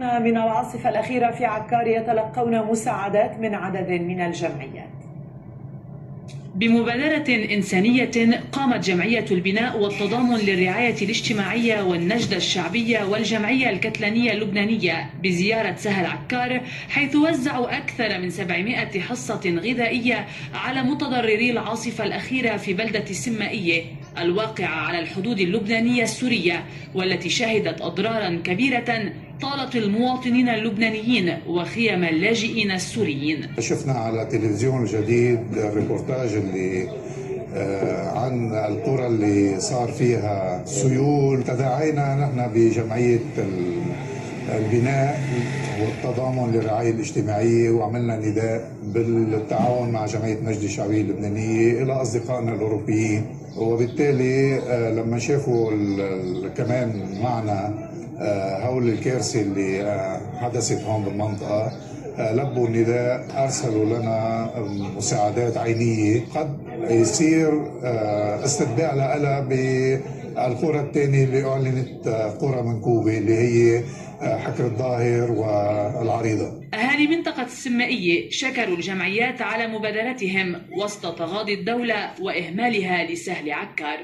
من العاصفة الأخيرة في عكار يتلقون مساعدات من عدد من الجمعيات. بمبادرة إنسانية قامت جمعية البناء والتضامن للرعاية الاجتماعية والنجدة الشعبية والجمعية الكتلانية اللبنانية بزيارة سهل عكار، حيث وزعوا أكثر من 700 حصة غذائية على متضرري العاصفة الأخيرة في بلدة السمائية الواقعة على الحدود اللبنانية السورية، والتي شهدت أضرارا كبيرة طالت المواطنين اللبنانيين وخيم اللاجئين السوريين. شفنا على تلفزيون جديد الريبورتاج اللي عن القرى اللي صار فيها سيول. تداعينا نحن بجمعية البناء والتضامن للرعاية الاجتماعية، وعملنا نداء بالتعاون مع جمعية نجدة الشعبية اللبنانية إلى أصدقائنا الأوروبيين، وبالتالي لما شافوا كمان معنا هول الكارثة اللي حدثت هون بالمنطقة لبوا النداء، أرسلوا لنا مساعدات عينية قد يصير استتباع لها بالقرى الثانية اللي أعلنت قرى منكوبة اللي هي حكر الظاهر والعريضة. أهالي منطقة السمائية شكروا الجمعيات على مبادرتهم وسط تغاضي الدولة وإهمالها لسهل عكار.